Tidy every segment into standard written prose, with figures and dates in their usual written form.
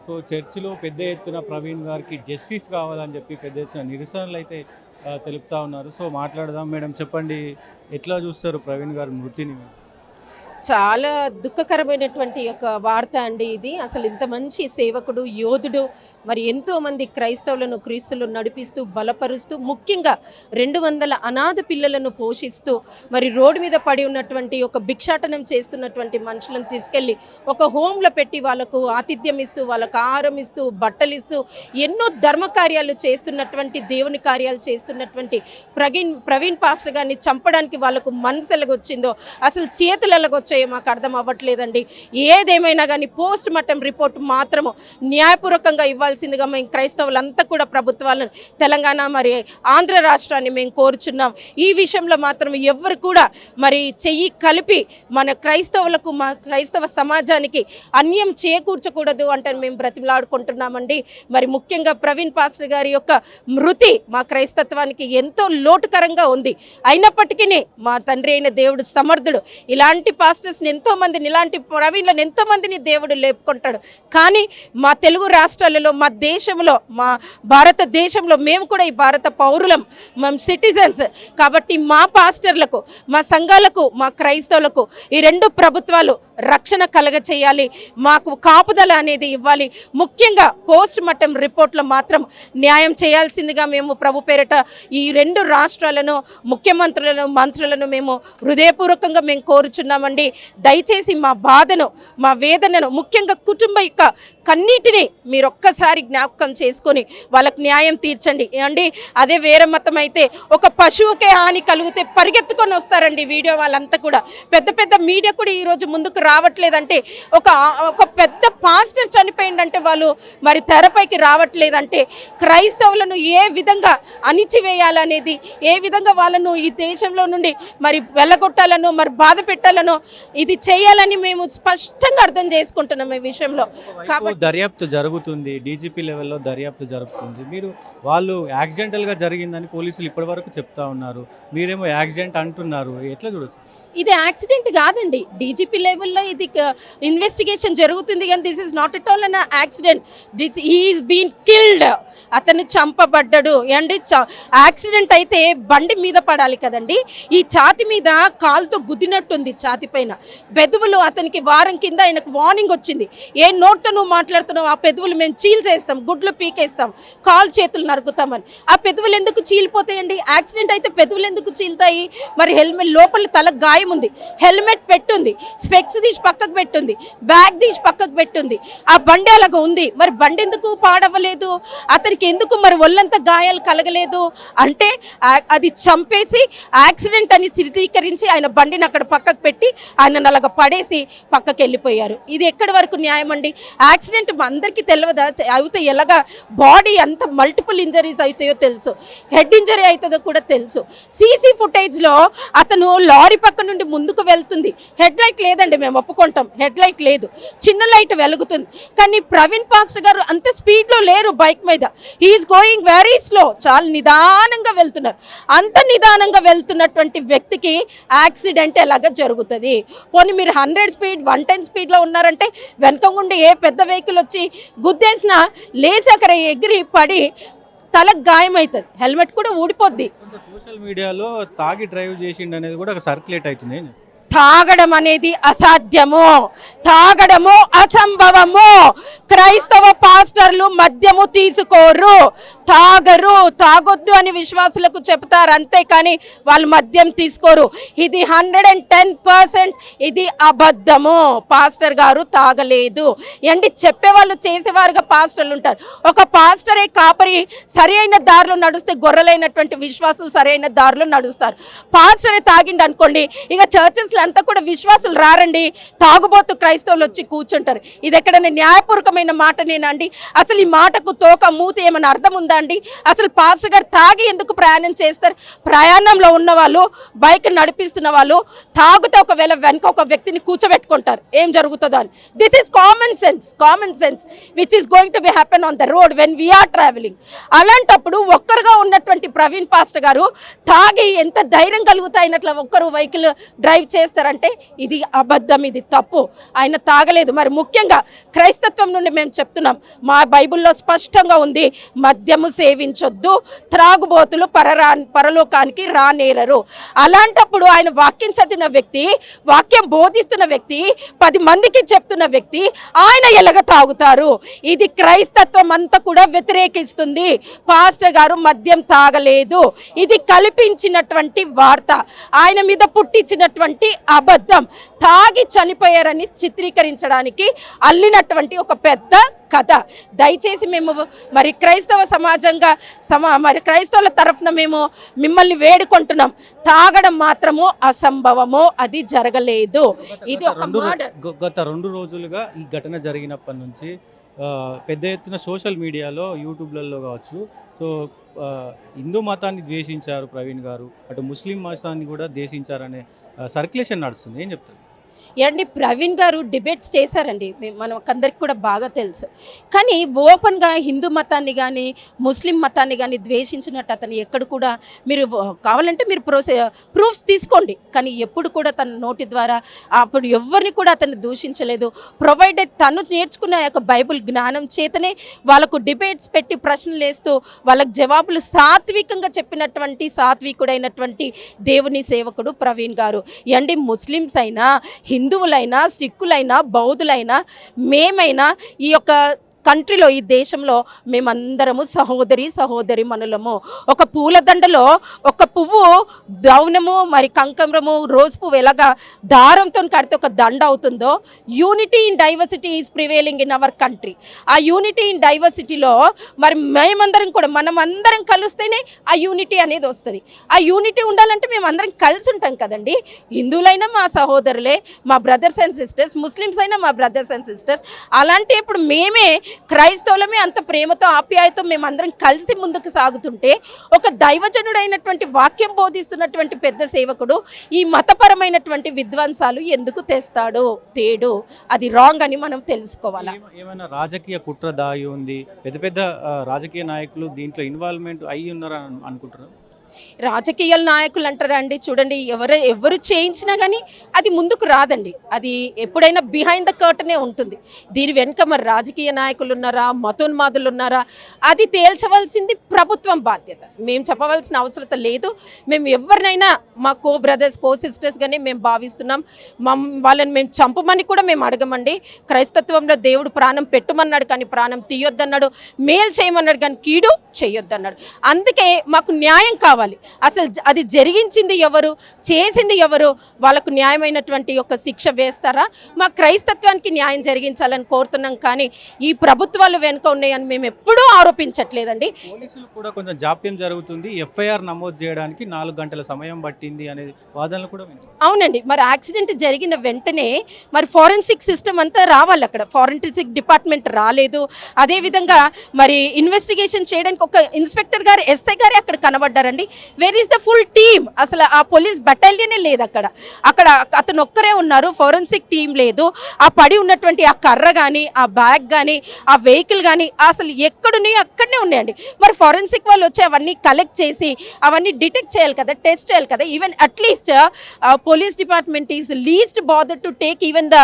So చర్చిలో పెద్ద ఎత్తున ప్రవీణ్ గారికి జస్టిస్ కావాలని చెప్పి పెద్ద ఎత్తున నిరసనలు అయితే తెలుపుతా ఉన్నారు. సో మాట్లాడదాం. మేడం చెప్పండి, ఎట్లా చూస్తారు ప్రవీణ్ గారి మృతిని? చాలా దుఃఖకరమైనటువంటి ఒక వార్త అండి ఇది. అసలు ఇంత మంచి సేవకుడు, యోధుడు, మరి ఎంతోమంది క్రైస్తవులను క్రీస్తులు నడిపిస్తూ బలపరుస్తూ, ముఖ్యంగా 200 అనాథ పిల్లలను పోషిస్తూ, మరి రోడ్డు మీద పడి ఉన్నటువంటి ఒక భిక్షాటనం చేస్తున్నటువంటి మనుషులను తీసుకెళ్ళి ఒక హోమ్లో పెట్టి వాళ్ళకు ఆతిథ్యం ఇస్తూ, వాళ్ళకు ఆహారం ఇస్తూ, బట్టలు ఇస్తూ, ఎన్నో ధర్మ కార్యాలు చేస్తున్నటువంటి, దేవుని కార్యాలు చేస్తున్నటువంటి ప్రవీణ్ పాస్టర్ గారిని చంపడానికి వాళ్ళకు మనసు ఎలాగొచ్చిందో, అసలు చేతులు ఎలాగొచ్చాయో మాకు అర్థం అవ్వట్లేదండి. ఏదేమైనా కానీ పోస్ట్ మార్టం రిపోర్ట్ మాత్రము న్యాయపూర్వకంగా ఇవ్వాల్సిందిగా మేము క్రైస్తవులంతా కూడా ప్రభుత్వాలను, తెలంగాణ మరి ఆంధ్ర రాష్ట్రాన్ని మేము కోరుచున్నాం. ఈ విషయంలో మాత్రం ఎవరు కూడా మరి చెయ్యి కలిపి మన క్రైస్తవులకు, మా క్రైస్తవ సమాజానికి అన్యాయం చేకూర్చకూడదు అంటే మేము బ్రతిమలాడుకుంటున్నామండి. మరి ముఖ్యంగా ప్రవీణ్ పాస్టర్ గారి యొక్క మృతి మా క్రైస్తత్వానికి ఎంతో లోటుకరంగా ఉంది. అయినప్పటికీ మా తండ్రి అయిన దేవుడు సమర్థుడు. ఇలాంటి పాస్టర్స్ని ఎంతోమందిని, ఇలాంటి ప్రవీణ్లను ఎంతోమందిని దేవుడు లేపుకుంటాడు. కానీ మా తెలుగు రాష్ట్రాలలో, మా దేశంలో, మా భారతదేశంలో మేము కూడా ఈ భారత పౌరులం, మేము సిటిజన్స్ కాబట్టి మా పాస్టర్లకు, మా సంఘాలకు, మా క్రైస్తవులకు ఈ 2 ప్రభుత్వాలు రక్షణ కలగచేయాలి, మాకు కాపుదల అనేది ఇవ్వాలి. ముఖ్యంగా పోస్ట్ మార్టం రిపోర్ట్లో మాత్రం న్యాయం చేయాల్సిందిగా మేము ప్రభు పేరిట ఈ 2 రాష్ట్రాలను, ముఖ్యమంత్రులను, మంత్రులను మేము హృదయపూర్వకంగా మేము కోరుచున్నామండి. దయచేసి మా బాధను, మా వేదనను, ముఖ్యంగా కుటుంబ యొక్క కన్నీటిని మీరు ఒక్కసారి జ్ఞాపకం చేసుకొని వాళ్ళకు న్యాయం తీర్చండి అండి. అదే వేరే మతం అయితే ఒక పశువుకే హాని కలిగితే పరిగెత్తుకొని వస్తారండి వీడియో వాళ్ళంతా కూడా. పెద్ద పెద్ద మీడియా కూడా ఈరోజు ముందుకు రావట్లేదంటే, ఒక పెద్ద పాస్టర్ చనిపోయిందంటే వాళ్ళు మరి తెరపైకి రావట్లేదంటే, క్రైస్తవులను ఏ విధంగా అణిచివేయాలనేది, ఏ విధంగా వాళ్ళను ఈ దేశంలో నుండి మరి వెళ్ళగొట్టాలనో, మరి బాధ పెట్టాలనో ఇది చేయాలని మేము స్పష్టంగా అర్థం చేసుకుంటున్నాం ఈ విషయంలో. కాబట్టి దర్యాప్తు జరుగుతుంది, డీజీపీ లెవెల్లో దర్యాప్తు జరుగుతుంది. మీరు వాళ్ళు యాక్సిడెంటల్గా జరిగిందని పోలీసులు ఇప్పటి వరకు చెప్తా ఉన్నారు, మీరేమో యాక్సిడెంట్ అంటున్నారు. ఎట్లా చూడొచ్చు? ఇది యాక్సిడెంట్ కాదండి. డీజీపీ లెవెల్లో ఇది ఇన్వెస్టిగేషన్ జరుగుతుంది, కానీ this is not at all an accident. He's been killed. అతను చంపబడ్డాడు అండి. యాక్సిడెంట్ అయితే బండి మీద పడాలి కదండి. ఈ ఛాతి మీద కాలుతో గుద్దినట్టుంది, ఛాతి పైన పెదవులు. అతనికి వారం కింద ఆయనకు వార్నింగ్ వచ్చింది, ఏ నోట్తో నువ్వు మాట్లాడుతున్నావు, ఆ పెదవులు మేము చీల్చేస్తాం, గుడ్లు పీకేస్తాం, కాలు చేతులు నరుకుతామని. ఆ పెదవులు ఎందుకు చీలిపోతాయండి? యాక్సిడెంట్ అయితే పెదవులు ఎందుకు చీలుతాయి? మరి హెల్మెట్ లోపల తల గాయం ఉంది, హెల్మెట్ పెట్టుంది, స్పెక్స్ తీసి పక్కకు పెట్టుంది, బ్యాగ్ తీసి పక్కకు పెట్టుంది, ఆ బండి అలాగ ఉంది. మరి బండి ఎందుకు పాడవ్వలేదు? అతనికి ఎందుకు మరి ఒళ్ళంతా గాయాలు కలగలేదు? అంటే అది చంపేసి యాక్సిడెంట్ అని చిత్రీకరించి ఆయన బండిని అక్కడ పక్కకు పెట్టి ఆయన అలాగ పడేసి పక్కకి వెళ్ళిపోయారు. ఇది ఎక్కడి వరకు న్యాయం అండి? యాక్సిడెంట్ అందరికీ తెలియదా? అయితే ఎలాగా బాడీ అంత మల్టిపుల్ ఇంజరీస్ అవుతాయో తెలుసు, హెడ్ ఇంజరీ అవుతుందో కూడా తెలుసు. సీసీ ఫుటేజ్లో అతను లారీ పక్క నుండి ముందుకు వెళ్తుంది, హెడ్ లైట్ లేదండి, మేము ఒప్పుకుంటాం, హెడ్ లైట్ లేదు, చిన్న లైట్ వెలుగుతుంది. కానీ ప్రవీణ్ పాస్టర్ గారు అంత స్పీడ్లో లేరు బైక్ మీద, హీఈస్ గోయింగ్ వెరీ స్లో, చాలా నిదానంగా వెళ్తున్నారు. అంత నిదానంగా వెళ్తున్నటువంటి వ్యక్తికి యాక్సిడెంట్ ఎలాగ జరుగుతుంది? పోనీ మీరు 100 స్పీడ్ 110 స్పీడ్లో ఉన్నారంటే వెనక ఉండి ఏ పెద్ద వెహికల్ వచ్చి గుద్దేసినా లేచి అక్కడ ఎగిరి పడి తలకు గాయమవుతుంది, హెల్మెట్ కూడా ఊడిపోద్ది. సోషల్ మీడియాలో తాగి డ్రైవ్ చేసిండు అనేది కూడా సర్క్యులేట్ అవుతుంది. తాగడం అనేది అసాధ్యము, తాగడము అసంభవము. క్రైస్తవ పాస్టర్లు మద్యము తీసుకోరు, తాగరు, తాగొద్దు అని విశ్వాసులకు చెప్తారు, అంతేకాని వాళ్ళు మద్యం తీసుకోరు. ఇది 110% ఇది అబద్ధము. పాస్టర్ గారు తాగలేదు అండి. చెప్పేవాళ్ళు చేసేవారుగా పాస్టర్లు ఉంటారు. ఒక పాస్టరే కాపరి సరి అయిన దారిలో నడుస్తే గొర్రెలైనటువంటి విశ్వాసులు సరైన దారిలో నడుస్తారు. పాస్టరే తాగిండి అనుకోండి, ఇక చర్చెస్లో అంతా కూడా విశ్వాసులు రారండి, తాగుబోతు క్రైస్తవులు వచ్చి కూర్చుంటారు. ఇది ఎక్కడైనా న్యాయపూర్వకమైన మాటనేనండి? అసలు ఈ మాటకు తోక మూత ఏమైనా అర్థం ఉందా అండి? అసలు పాస్టర్ గారు తాగి ఎందుకు ప్రయాణం చేస్తారు? ప్రయాణంలో ఉన్న వాళ్ళు, బైక్ నడిపిస్తున్న వాళ్ళు తాగితే ఒకవేళ వెనక ఒక వ్యక్తిని కూర్చోబెట్టుకుంటారు, ఏం జరుగుతుందో అని. This is common sense which is going to be happen on the road when we're travelling. అలాంటప్పుడు ఒక్కరుగా ఉన్నటువంటి ప్రవీణ్ పాస్టర్ గారు తాగి ఎంత ధైర్యం కలుగుతాయినట్ల ఒక్కరు వెహికల్ డ్రైవ్ చేసి చేస్తారంటే ఇది అబద్ధం, ఇది తప్పు, ఆయన తాగలేదు. మరి ముఖ్యంగా క్రైస్తత్వం నుండి మేము చెప్తున్నాం, మా బైబిల్లో స్పష్టంగా ఉంది, మద్యము సేవించొద్దు, త్రాగుబోతులు పరలోకానికి రానేరరు. అలాంటప్పుడు ఆయన వాక్యం చదివిన వ్యక్తి, వాక్యం బోధిస్తున్న వ్యక్తి, 10 మందికి చెప్తున్న వ్యక్తి ఆయన ఎలాగ తాగుతారు? ఇది క్రైస్తత్వం అంతా కూడా వ్యతిరేకిస్తుంది. పాస్టర్ గారు మద్యం తాగలేదు, ఇది కల్పించినటువంటి వార్త, ఆయన మీద పుట్టించినటువంటి అబద్ధం, తాగి చనిపోయారని చిత్రీకరించడానికి అల్లినటువంటి ఒక పెద్ద కథ. దయచేసి మేము మరి క్రైస్తవ సమాజంగా మరి క్రైస్తవుల తరఫున మేము మిమ్మల్ని వేడుకుంటున్నాం, తాగడం మాత్రము అసంభవము, అది జరగలేదు. ఇది ఒక గత 2 రోజులుగా ఈ ఘటన జరిగినప్పటి నుంచి పెద్ద ఎత్తున సోషల్ మీడియాలో, యూట్యూబ్లలో కావచ్చు, సో హిందూ మతాన్ని ద్వేషించారు ప్రవీణ్ గారు, అటు ముస్లిం మతాన్ని కూడా ద్వేషించారనే సర్క్యులేషన్ నడుస్తుంది, ఏం చెప్తారు? ఏమండి, ప్రవీణ్ గారు డిబేట్స్ చేశారండి, మనకందరికి కూడా బాగా తెలుసు. కానీ ఓపెన్గా హిందూ మతాన్ని కానీ ముస్లిం మతాన్ని కానీ ద్వేషించినట్టు అతను ఎక్కడ కూడా, మీరు కావాలంటే మీరు ప్రూఫ్స్ తీసుకోండి, కానీ ఎప్పుడు కూడా తన నోటి ద్వారా అప్పుడు ఎవరిని కూడా అతను దూషించలేదు. ప్రొవైడెడ్ తను నేర్చుకున్న యొక్క బైబిల్ జ్ఞానం చేతనే వాళ్ళకు డిబేట్స్ పెట్టి ప్రశ్నలు వేస్తూ వాళ్ళకు జవాబులు సాత్వికంగా చెప్పినటువంటి సాత్వికుడైనటువంటి దేవుని సేవకుడు ప్రవీణ్ గారు. ఏండి, ముస్లిమ్స్ అయినా, హిందువులైనా, సిక్కులైనా, బౌద్ధులైనా, మేమైనా ఈ యొక్క కంట్రీలో, ఈ దేశంలో మేమందరము సహోదరి మనులము. ఒక పూలదండలో ఒక పువ్వు దౌనము మరి కంకమరము రోజ్ పువ్వు ఎలాగా దారంతో కడితే ఒక దండ అవుతుందో, unity in diversity is prevailing in our country. ఆ యూనిటీ ఇన్ డైవర్సిటీలో మరి మేమందరం కూడా, మనం అందరం కలిస్తేనే ఆ యూనిటీ అనేది వస్తుంది. ఆ యూనిటీ ఉండాలంటే మేము అందరం కలిసి ఉంటాం కదండి. హిందువులైనా మా సహోదరులే, మా బ్రదర్స్ అండ్ సిస్టర్స్, ముస్లిమ్స్ అయినా మా బ్రదర్స్ అండ్ సిస్టర్స్. అలాంటి ఇప్పుడు మేమే క్రైస్తవులమే అంత ప్రేమతో ఆప్యాయతో మేమందరం కలిసి ముందుకు సాగుతుంటే, ఒక దైవజనుడైనటువంటి వాక్యం బోధిస్తున్నటువంటి పెద్ద సేవకుడు ఈ మతపరమైనటువంటి విధ్వంసాలు ఎందుకు తెస్తాడు? తేడు, అది రాంగ్ అని మనం తెలుసుకోవాలి. ఏమైనా రాజకీయ కుట్ర దాగి ఉంది, పెద్ద పెద్ద రాజకీయ నాయకులు దీంట్లో ఇన్వాల్వ్మెంట్ అయ్యి ఉన్నారని అనుకుంటున్నారు? రాజకీయ నాయకులు అంటారా అండి, చూడండి, ఎవరు చేయించినా కానీ అది ముందుకు రాదండి. అది ఎప్పుడైనా బిహైండ్ ద కర్టనే ఉంటుంది. దీని వెనుక మరి రాజకీయ నాయకులు ఉన్నారా, మతోన్మాదులు ఉన్నారా, అది తేల్చవలసింది ప్రభుత్వం బాధ్యత. మేము చెప్పవలసిన అవసరం లేదు. మేము ఎవరినైనా మా కో బ్రదర్స్, కో సిస్టర్స్గానే మేము భావిస్తున్నాం. వాళ్ళని మేము చంపమని కూడా మేము అడగమండి. క్రైస్తత్వంలో దేవుడు ప్రాణం పెట్టుమన్నాడు కానీ ప్రాణం తీయొద్దన్నాడు, మేలు చేయమన్నాడు కానీ కీడు చేయొద్దన్నాడు. అందుకే మాకు న్యాయం కావాలి. అసలు అది జరిగించింది ఎవరు, చేసింది ఎవరు, వాళ్ళకు న్యాయమైనటువంటి ఒక శిక్ష వేస్తారా? మా క్రైస్తత్వానికి న్యాయం జరిగించాలని కోరుతున్నాం, కానీ ఈ ప్రభుత్వాలు వెనుక ఉన్నాయని మేము ఎప్పుడూ ఆరోపించట్లేదండి. పోలీసులు కూడా కొంచెం జాప్యం జరుగుతుంది, ఎఫ్ఐఆర్ నమోదు చేయడానికి 4 గంటల సమయం పట్టింది అనే వాదనలు కూడా వింటాం. అవునండి, మరి యాక్సిడెంట్ జరిగిన వెంటనే మరి ఫోరెన్సిక్ సిస్టమ్ అంతా రావాలి. అక్కడ ఫోరెన్సిక్ డిపార్ట్మెంట్ రాలేదు. అదేవిధంగా మరి ఇన్వెస్టిగేషన్ చేయడానికి ఒక ఇన్స్పెక్టర్ గారు, ఎస్ఐ గారే అక్కడ కనబడ్డారండి. Where is the full team? అసలు ఆ పోలీస్ బటాలియనే లేదు అక్కడ. అతను ఒక్కరే ఉన్నారు, ఫోరెన్సిక్ టీం లేదు. ఆ పడి ఉన్నటువంటి ఆ కర్ర కానీ, ఆ బ్యాగ్ కానీ, ఆ వెహికల్ కానీ అసలు ఎక్కడున్నాయి అక్కడనే ఉన్నాయండి. మరి ఫోరెన్సిక్ వాళ్ళు వచ్చి అవన్నీ కలెక్ట్ చేసి అవన్నీ డిటెక్ట్ చేయాలి కదా, టెస్ట్ చేయాలి కదా. Even at least police department is least bother to take even the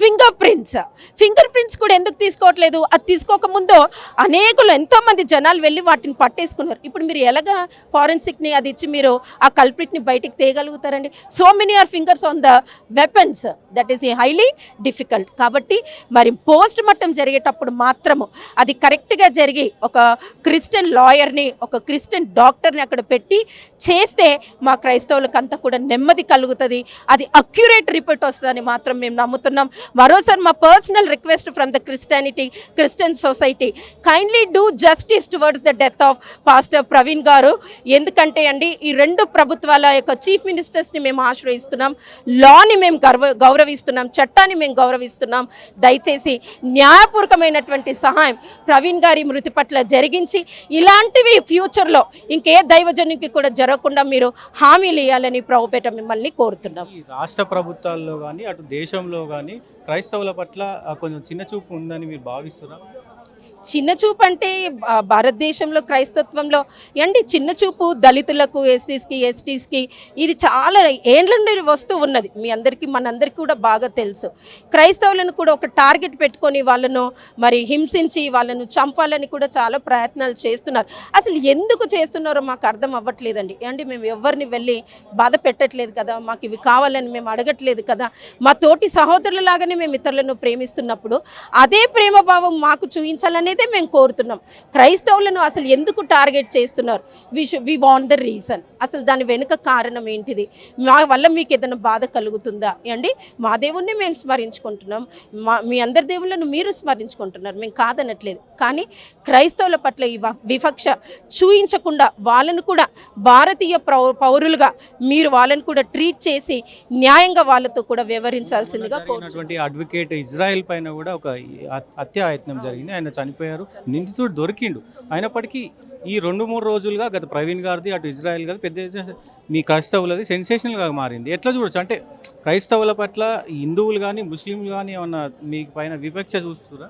finger prints కూడా ఎందుకు తీసుకోవట్లేదు? అది తీసుకోకముందు అనేకులు ఎంతోమంది జనాలు వెళ్ళి వాటిని పట్టేసుకున్నారు. ఇప్పుడు మీరు ఎలాగా ఫోరెన్సిక్ని అది ఇచ్చి మీరు ఆ కల్ప్రిట్ని బయటికి తేయగలుగుతారండి? So many are fingers on the weapons, that is highly difficult. కాబట్టి మరి పోస్ట్ మార్టం జరిగేటప్పుడు మాత్రము అది కరెక్ట్గా జరిగి ఒక క్రిస్టియన్ లాయర్ని, ఒక క్రిస్టియన్ డాక్టర్ని అక్కడ పెట్టి చేస్తే మా క్రైస్తవులకు అంతా కూడా నెమ్మది కలుగుతుంది, అది అక్యురేట్ రిపోర్ట్ వస్తుందని మాత్రం మేము నమ్ముతున్నాం. మరోసారి మా personal request from the Christian society, kindly do justice towards the death of pastor Praveen గారు. ఎందుకంటే అండి, ఈ 2 ప్రభుత్వాల యొక్క చీఫ్ మినిస్టర్స్ని మేము ఆశ్రయిస్తున్నాం, లాని మేము గౌరవిస్తున్నాం, చట్టాన్ని మేము గౌరవిస్తున్నాం. దయచేసి న్యాయపూర్వకమైనటువంటి సహాయం ప్రవీణ్ గారి మృతి పట్ల జరిగించి ఇలాంటివి ఫ్యూచర్లో ఇంకే దైవజనునికి కూడా జరగకుండా మీరు హామీలు ఇవ్వాలని ప్రభుపేట మిమ్మల్ని కోరుతున్నాం. ఈ రాష్ట్ర ప్రభుత్వాల్లో కానీ అటు దేశంలో కానీ క్రైస్తవుల పట్ల కొంచెం చిన్న చూపు ఉందని మీరు భావిస్తున్నారా? చిన్న చూపు అంటే భారతదేశంలో క్రైస్తత్వంలో ఏంటి చిన్న చూపు దళితులకు ఎస్సీస్కి ఎస్టీస్కి ఇది చాలా ఏండ్ల నుండి వస్తూ ఉన్నది. మీ అందరికీ మనందరికీ కూడా బాగా తెలుసు. క్రైస్తవులను కూడా ఒక టార్గెట్ పెట్టుకొని వాళ్ళను మరి హింసించి వాళ్ళను చంపాలని కూడా చాలా ప్రయత్నాలు చేస్తున్నారు. అసలు ఎందుకు చేస్తున్నారో మాకు అర్థం అవ్వట్లేదండి. అంటే మేము ఎవరిని వెళ్ళి బాధ పెట్టట్లేదు కదా, మాకు ఇవి కావాలని మేము అడగట్లేదు కదా, మా తోటి సహోదరులలాగానే మేము ఇతరులను ప్రేమిస్తున్నప్పుడు అదే ప్రేమ భావం మాకు చూపించాలనేదే మేము కోరుతున్నాం. క్రైస్తవులను అసలు ఎందుకు టార్గెట్ చేస్తున్నారు? We want the reason. అసలు దాని వెనుక కారణం ఏంటిది? మా వల్ల మీకు ఏదైనా బాధ కలుగుతుందా అండి? మా దేవుణ్ణి మేము స్మరించుకుంటున్నాం, మీ అందరి దేవుళ్ళను మీరు స్మరించుకుంటున్నారు, మేము కాదనట్లేదు. కానీ క్రైస్తవుల పట్ల ఈ వివక్ష చూయించకుండా వాళ్ళను కూడా భారతీయ పౌరులుగా మీరు వాళ్ళను కూడా ట్రీట్ చేసి న్యాయంగా వాళ్ళతో కూడా వ్యవహరించాల్సిందిగా జరిగినటువంటి అడ్వకేట్ ఇజ్రాయెల్ పైన కూడా ఒక హత్యాయత్నం జరిగింది. ఆయన చనిపోయారు, నిందితుడు దొరికిండు. అయినప్పటికీ ఈ 2-3 రోజులుగా గత ప్రవీణ్ గారిది అటు ఇజ్రాయెల్ గారిది పెద్ద మీ క్రైస్తవులది సెన్సేషనల్గా మారింది. ఎట్లా చూడొచ్చు? అంటే క్రైస్తవుల పట్ల హిందువులు కానీ ముస్లింలు కానీ ఏమన్నా మీ పైన వివక్ష చూస్తురా?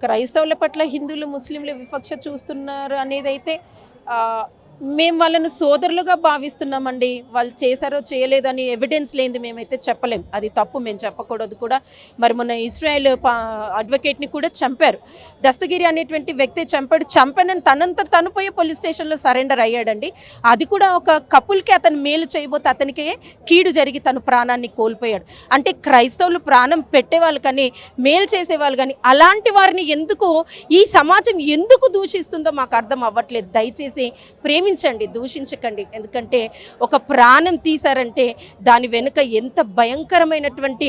క్రైస్తవుల పట్ల హిందువులు ముస్లింలు వివక్ష చూస్తున్నారు అనేది అయితే మేము వాళ్ళను సోదరులుగా భావిస్తున్నామండి. వాళ్ళు చేశారో చేయలేదని ఎవిడెన్స్ లేనిది మేమైతే చెప్పలేం. అది తప్పు, మేము చెప్పకూడదు కూడా. మరి మొన్న ఇజ్రాయెల్ అడ్వకేట్ని కూడా చంపారు. దస్తగిరి అనేటువంటి వ్యక్తి చంపాడు. చంపనని తనంతా తను పోయి పోలీస్ స్టేషన్లో సరెండర్ అయ్యాడండి. అది కూడా ఒక కపుల్కి అతను మేలు చేయబోతే అతనికే కీడు జరిగి తను ప్రాణాన్ని కోల్పోయాడు. అంటే క్రైస్తవులు ప్రాణం పెట్టేవాళ్ళు కానీ మేలు చేసేవాళ్ళు కానీ అలాంటి వారిని ఎందుకు ఈ సమాజం ఎందుకు దూషిస్తుందో మాకు అర్థం అవ్వట్లేదు. దయచేసి ప్రేమించండి, దూషించకండి. ఎందుకంటే ఒక ప్రాణం తీశారంటే దాని వెనుక ఎంత భయంకరమైనటువంటి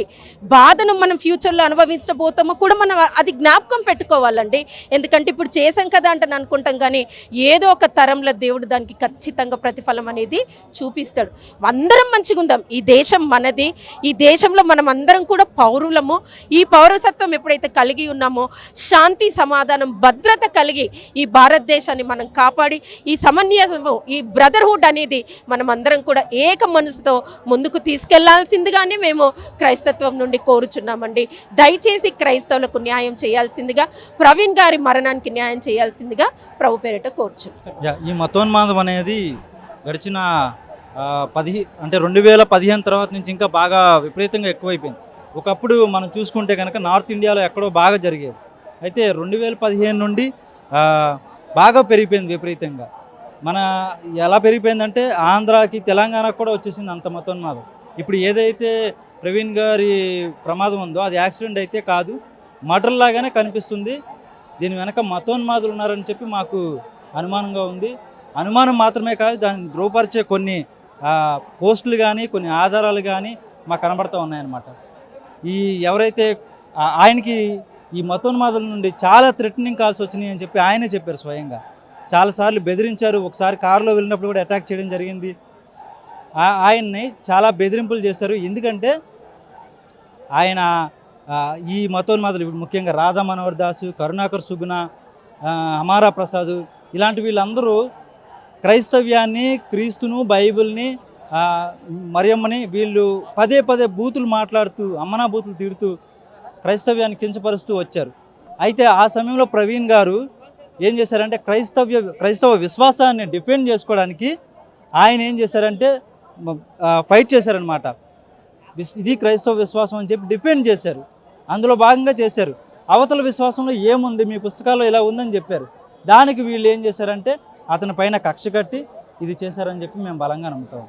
బాధను మనం ఫ్యూచర్లో అనుభవించబోతామో కూడా మనం అది జ్ఞాపకం పెట్టుకోవాలండి. ఎందుకంటే ఇప్పుడు చేసాం కదా అంటే అనుకుంటాం కానీ ఏదో ఒక తరంలో దేవుడు దానికి ఖచ్చితంగా ప్రతిఫలం అనేది చూపిస్తాడు. అందరం మంచిగా ఉందాం. ఈ దేశం మనది. ఈ దేశంలో మనం అందరం కూడా పౌరులము. ఈ పౌరసత్వం ఎప్పుడైతే కలిగి ఉన్నామో శాంతి సమాధానం భద్రత కలిగి ఈ భారతదేశాన్ని మనం కాపాడి ఈ సమన్వయ ఈ బ్రదర్హుడ్ అనేది మనం అందరం కూడా ఏక మనసుతో ముందుకు తీసుకెళ్లాల్సిందిగానే మేము క్రైస్తత్వం నుండి కోరుచున్నామండి. దయచేసి క్రైస్తవులకు న్యాయం చేయాల్సిందిగా, ప్రవీణ్ గారి మరణానికి న్యాయం చేయాల్సిందిగా ప్రభు పేరిట కోరుచున్నాం. ఈ మతోన్మాదం అనేది గడిచిన 2015 తర్వాత నుంచి ఇంకా బాగా విపరీతంగా ఎక్కువైపోయింది. ఒకప్పుడు మనం చూసుకుంటే కనుక నార్త్ ఇండియాలో ఎక్కడో బాగా జరిగేది. అయితే 2015 నుండి బాగా పెరిగిపోయింది విపరీతంగా. మన ఎలా పెరిగిపోయిందంటే ఆంధ్రాకి తెలంగాణకు కూడా వచ్చేసింది అంత మతోన్మాదం. ఇప్పుడు ఏదైతే ప్రవీణ్ గారి ప్రమాదం ఉందో అది యాక్సిడెంట్ అయితే కాదు, మర్డర్ లాగానే కనిపిస్తుంది. దీని వెనక మతోన్మాదులు ఉన్నారని చెప్పి మాకు అనుమానంగా ఉంది. అనుమానం మాత్రమే కాదు, దాన్ని ధృవపరిచే కొన్ని పోస్టులు కానీ కొన్ని ఆధారాలు కానీ మాకు కనబడుతూ ఉన్నాయన్నమాట. ఈ ఎవరైతే ఆయనకి ఈ మతోన్మాదుల నుండి చాలా థ్రెటనింగ్ కాల్స్ వచ్చినాయి అని చెప్పి ఆయనే చెప్పారు స్వయంగా. చాలాసార్లు బెదిరించారు. ఒకసారి కారులో వెళ్ళినప్పుడు కూడా అటాక్ చేయడం జరిగింది. ఆయన్ని చాలా బెదిరింపులు చేశారు. ఎందుకంటే ఆయన ఈ మతోన్మాదులు ఇప్పుడు ముఖ్యంగా రాధా మనోహర్ దాసు, కరుణాకర్ సుగుణ, అమారా ప్రసాద్ ఇలాంటి వీళ్ళందరూ క్రైస్తవ్యాన్ని, క్రీస్తును, బైబిల్ని, మరియమ్మని వీళ్ళు పదే పదే బూతులు మాట్లాడుతూ అమ్మనా బూతులు తిడుతూ క్రైస్తవ్యాన్ని కించపరుస్తూ వచ్చారు. అయితే ఆ సమయంలో ప్రవీణ్ గారు ఏం చేశారంటే క్రైస్తవ విశ్వాసాన్ని డిఫెండ్ చేసుకోవడానికి ఆయన ఏం చేశారంటే ఫైట్ చేశారనమాట. ఇది క్రైస్తవ విశ్వాసం అని చెప్పి డిఫెండ్ చేశారు. అందులో భాగంగా చేశారు. అవతల విశ్వాసంలో ఏముంది, మీ పుస్తకాల్లో ఇలా ఉందని చెప్పారు. దానికి వీళ్ళు ఏం చేశారంటే అతని పైన కక్ష కట్టి ఇది చేశారని చెప్పి మేము బలంగా నమ్ముతాం.